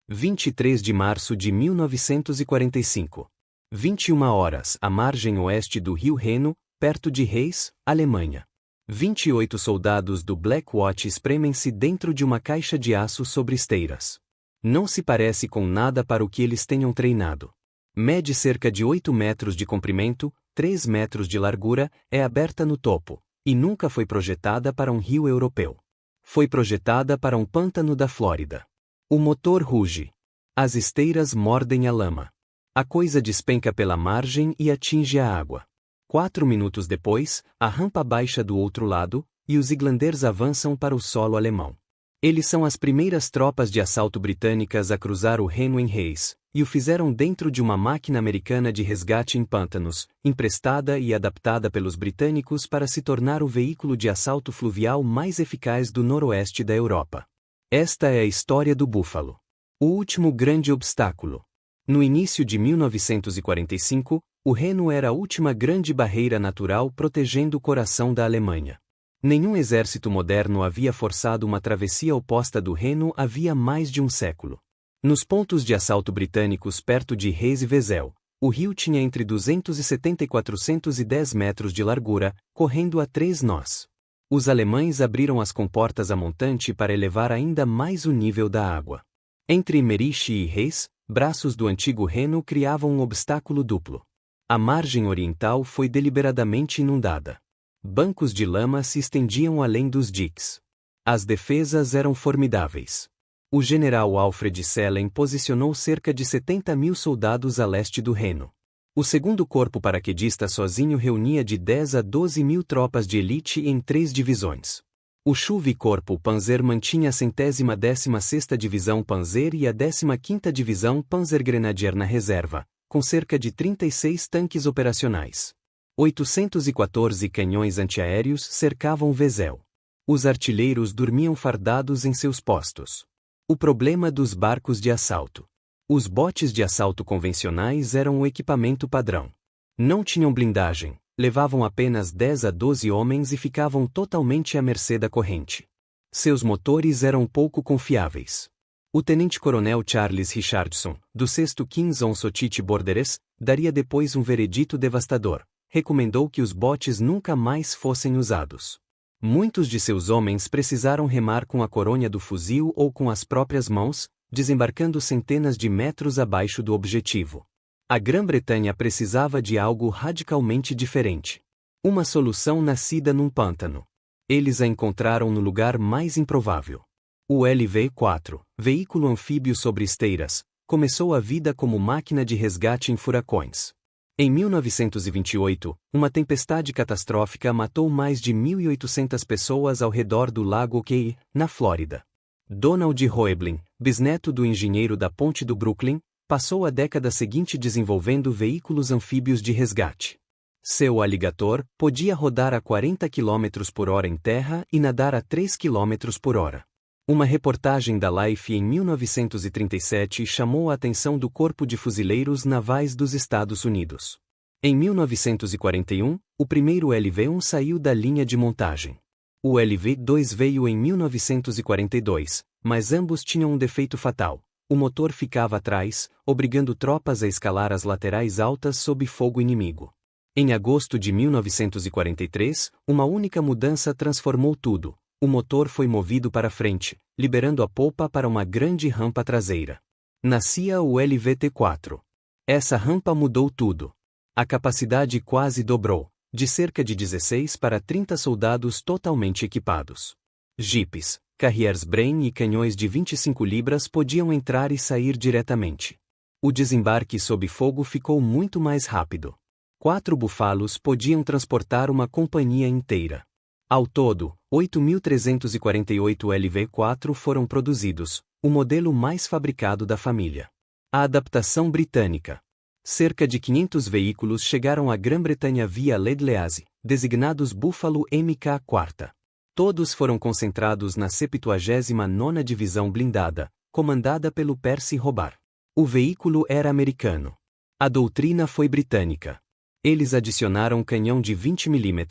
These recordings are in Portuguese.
23 de março de 1945. 21 horas, à margem oeste do rio Reno, perto de Reis, Alemanha. 28 soldados do Black Watch espremem-se dentro de uma caixa de aço sobre esteiras. Não se parece com nada para o que eles tenham treinado. Mede cerca de 8 metros de comprimento, 3 metros de largura, é aberta no topo, e nunca foi projetada para um rio europeu. Foi projetada para um pântano da Flórida. O motor ruge. As esteiras mordem a lama. A coisa despenca pela margem e atinge a água. 4 minutos depois, a rampa baixa do outro lado, e os Iglanders avançam para o solo alemão. Eles são as primeiras tropas de assalto britânicas a cruzar o Reno em Reis, e o fizeram dentro de uma máquina americana de resgate em pântanos, emprestada e adaptada pelos britânicos para se tornar o veículo de assalto fluvial mais eficaz do noroeste da Europa. Esta é a história do Búfalo. O último grande obstáculo. No início de 1945, o Reno era a última grande barreira natural protegendo o coração da Alemanha. Nenhum exército moderno havia forçado uma travessia oposta do Reno havia mais de um século. Nos pontos de assalto britânicos perto de Reis e Wesel, o rio tinha entre 270 e 410 metros de largura, correndo a 3 nós. Os alemães abriram as comportas a montante para elevar ainda mais o nível da água. Entre Immerich e Reis, braços do antigo Reno criavam um obstáculo duplo. A margem oriental foi deliberadamente inundada. Bancos de lama se estendiam além dos diques. As defesas eram formidáveis. O general Alfred Selen posicionou cerca de 70 mil soldados a leste do Reno. O segundo corpo paraquedista sozinho reunia de 10 a 12 mil tropas de elite em 3 divisões. O Chuve-Corpo Panzer mantinha a 116ª Divisão Panzer e a 15ª Divisão Panzergrenadier na reserva, com cerca de 36 tanques operacionais. 814 canhões antiaéreos cercavam Wesel. Os artilheiros dormiam fardados em seus postos. O problema dos barcos de assalto. Os botes de assalto convencionais eram o equipamento padrão. Não tinham blindagem, levavam apenas 10 a 12 homens e ficavam totalmente à mercê da corrente. Seus motores eram pouco confiáveis. O tenente-coronel Charles Richardson, do 6º King's Onsotit Borderes, daria depois um veredito devastador. Recomendou que os botes nunca mais fossem usados. Muitos de seus homens precisaram remar com a coronha do fuzil ou com as próprias mãos, desembarcando centenas de metros abaixo do objetivo. A Grã-Bretanha precisava de algo radicalmente diferente. Uma solução nascida num pântano. Eles a encontraram no lugar mais improvável. O LV-4, veículo anfíbio sobre esteiras, começou a vida como máquina de resgate em furacões. Em 1928, uma tempestade catastrófica matou mais de 1.800 pessoas ao redor do Lago Key, na Flórida. Donald Roeblin, bisneto do engenheiro da ponte do Brooklyn, passou a década seguinte desenvolvendo veículos anfíbios de resgate. Seu Alligator podia rodar a 40 km por hora em terra e nadar a 3 km por hora. Uma reportagem da Life em 1937 chamou a atenção do Corpo de Fuzileiros Navais dos Estados Unidos. Em 1941, o primeiro LV-1 saiu da linha de montagem. O LV-2 veio em 1942, mas ambos tinham um defeito fatal. O motor ficava atrás, obrigando tropas a escalar as laterais altas sob fogo inimigo. Em agosto de 1943, uma única mudança transformou tudo. O motor foi movido para frente, liberando a polpa para uma grande rampa traseira. Nascia o LVT-4. Essa rampa mudou tudo. A capacidade quase dobrou, de cerca de 16 para 30 soldados totalmente equipados. Jipes, Carriers Brain e canhões de 25 libras podiam entrar e sair diretamente. O desembarque sob fogo ficou muito mais rápido. 4 Bufalos podiam transportar uma companhia inteira. Ao todo, 8.348 LV-4 foram produzidos, o modelo mais fabricado da família. A adaptação britânica. Cerca de 500 veículos chegaram à Grã-Bretanha via Ledlease, designados Buffalo Mk-4. Todos foram concentrados na 79ª Divisão Blindada, comandada pelo Percy Robar. O veículo era americano. A doutrina foi britânica. Eles adicionaram canhão de 20 mm,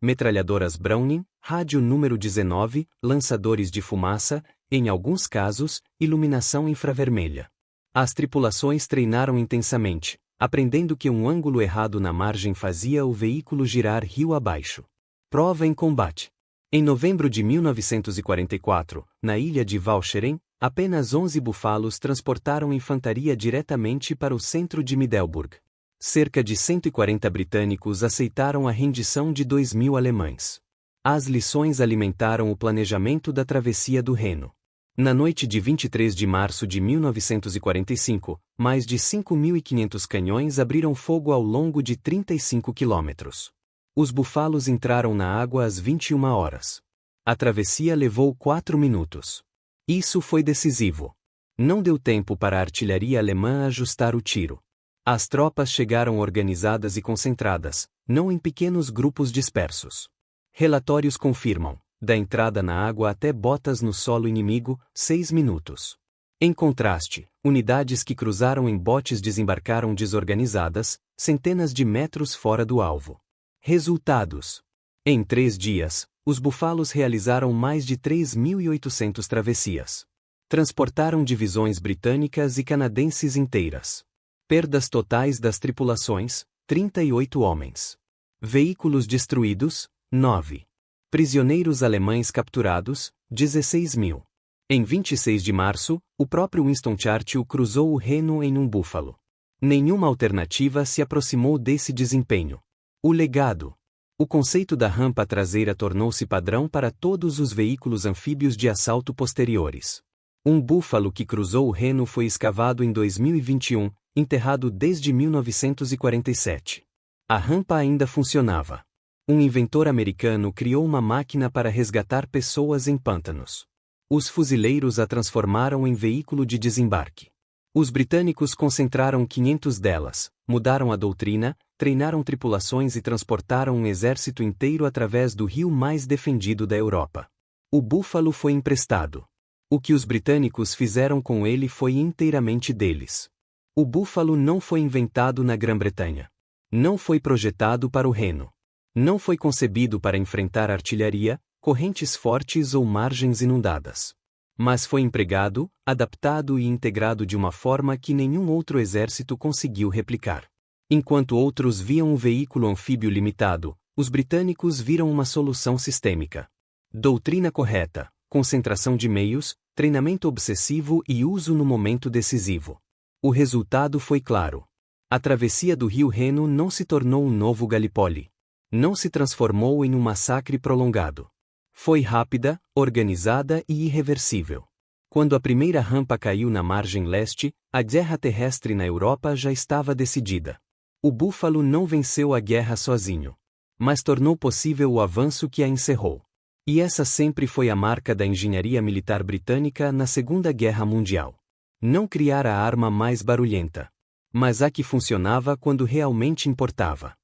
metralhadoras Browning, rádio número 19, lançadores de fumaça, em alguns casos, iluminação infravermelha. As tripulações treinaram intensamente, aprendendo que um ângulo errado na margem fazia o veículo girar rio abaixo. Prova em combate. Em novembro de 1944, na ilha de Walcheren, apenas 11 búfalos transportaram infantaria diretamente para o centro de Middelburg. Cerca de 140 britânicos aceitaram a rendição de 2.000 alemães. As lições alimentaram o planejamento da travessia do Reno. Na noite de 23 de março de 1945, mais de 5.500 canhões abriram fogo ao longo de 35 quilômetros. Os búfalos entraram na água às 21 horas. A travessia levou 4 minutos. Isso foi decisivo. Não deu tempo para a artilharia alemã ajustar o tiro. As tropas chegaram organizadas e concentradas, não em pequenos grupos dispersos. Relatórios confirmam: da entrada na água até botas no solo inimigo, 6 minutos. Em contraste, unidades que cruzaram em botes desembarcaram desorganizadas, centenas de metros fora do alvo. Resultados: em 3 dias, os búfalos realizaram mais de 3.800 travessias. Transportaram divisões britânicas e canadenses inteiras. Perdas totais das tripulações: 38 homens. Veículos destruídos: 9. Prisioneiros alemães capturados: 16.000. Em 26 de março, o próprio Winston Churchill cruzou o Reno em um búfalo. Nenhuma alternativa se aproximou desse desempenho. O legado. O conceito da rampa traseira tornou-se padrão para todos os veículos anfíbios de assalto posteriores. Um búfalo que cruzou o Reno foi escavado em 2021, enterrado desde 1947. A rampa ainda funcionava. Um inventor americano criou uma máquina para resgatar pessoas em pântanos. Os fuzileiros a transformaram em veículo de desembarque. Os britânicos concentraram 500 delas, mudaram a doutrina, treinaram tripulações e transportaram um exército inteiro através do rio mais defendido da Europa. O búfalo foi emprestado. O que os britânicos fizeram com ele foi inteiramente deles. O búfalo não foi inventado na Grã-Bretanha. Não foi projetado para o Reno. Não foi concebido para enfrentar artilharia, correntes fortes ou margens inundadas. Mas foi empregado, adaptado e integrado de uma forma que nenhum outro exército conseguiu replicar. Enquanto outros viam um veículo anfíbio limitado, os britânicos viram uma solução sistêmica. Doutrina correta, concentração de meios, treinamento obsessivo e uso no momento decisivo. O resultado foi claro. A travessia do rio Reno não se tornou um novo Gallipoli. Não se transformou em um massacre prolongado. Foi rápida, organizada e irreversível. Quando a primeira rampa caiu na margem leste, a guerra terrestre na Europa já estava decidida. O búfalo não venceu a guerra sozinho. Mas tornou possível o avanço que a encerrou. E essa sempre foi a marca da engenharia militar britânica na Segunda Guerra Mundial. Não criar a arma mais barulhenta. Mas a que funcionava quando realmente importava.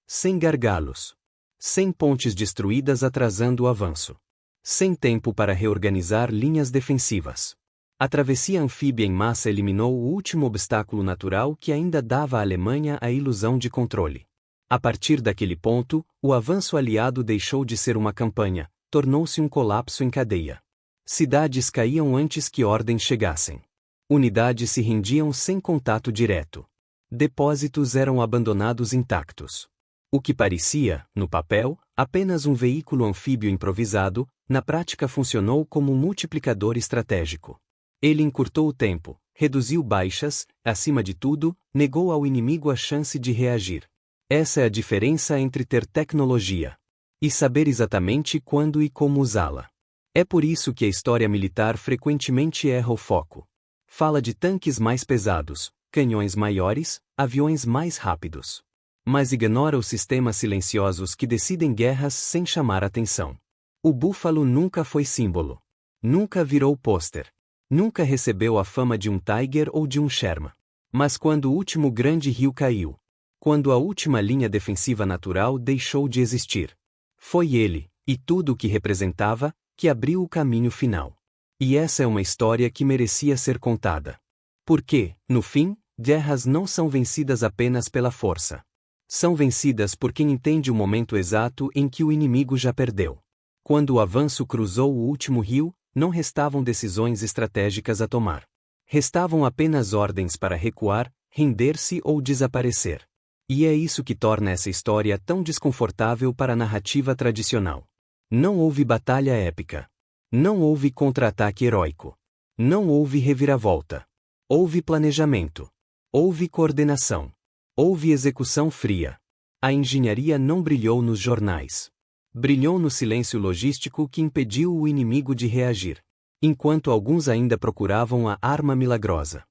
Sem gargalos. Sem pontes destruídas atrasando o avanço. Sem tempo para reorganizar linhas defensivas. A travessia anfíbia em massa eliminou o último obstáculo natural que ainda dava à Alemanha a ilusão de controle. A partir daquele ponto, o avanço aliado deixou de ser uma campanha, tornou-se um colapso em cadeia. Cidades caíam antes que ordens chegassem. Unidades se rendiam sem contato direto. Depósitos eram abandonados intactos. O que parecia, no papel, apenas um veículo anfíbio improvisado, na prática funcionou como um multiplicador estratégico. Ele encurtou o tempo, reduziu baixas, acima de tudo, negou ao inimigo a chance de reagir. Essa é a diferença entre ter tecnologia e saber exatamente quando e como usá-la. É por isso que a história militar frequentemente erra o foco. Fala de tanques mais pesados, canhões maiores, aviões mais rápidos. Mas ignora os sistemas silenciosos que decidem guerras sem chamar atenção. O búfalo nunca foi símbolo. Nunca virou pôster. Nunca recebeu a fama de um Tiger ou de um Sherman. Mas quando o último grande rio caiu, quando a última linha defensiva natural deixou de existir, foi ele, e tudo o que representava, que abriu o caminho final. E essa é uma história que merecia ser contada. Porque, no fim, guerras não são vencidas apenas pela força. São vencidas por quem entende o momento exato em que o inimigo já perdeu. Quando o avanço cruzou o último rio, não restavam decisões estratégicas a tomar. Restavam apenas ordens para recuar, render-se ou desaparecer. E é isso que torna essa história tão desconfortável para a narrativa tradicional. Não houve batalha épica. Não houve contra-ataque heróico. Não houve reviravolta. Houve planejamento. Houve coordenação. Houve execução fria. A engenharia não brilhou nos jornais. Brilhou no silêncio logístico que impediu o inimigo de reagir, enquanto alguns ainda procuravam a arma milagrosa.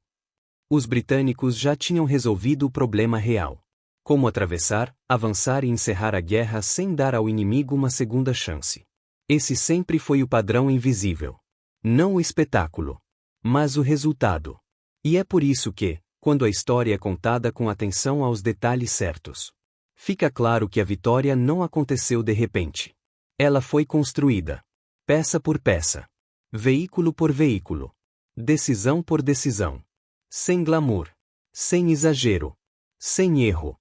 Os britânicos já tinham resolvido o problema real. Como atravessar, avançar e encerrar a guerra sem dar ao inimigo uma segunda chance. Esse sempre foi o padrão invisível. Não o espetáculo, mas o resultado. E é por isso que, quando a história é contada com atenção aos detalhes certos, fica claro que a vitória não aconteceu de repente. Ela foi construída, peça por peça, veículo por veículo, decisão por decisão, sem glamour, sem exagero, sem erro,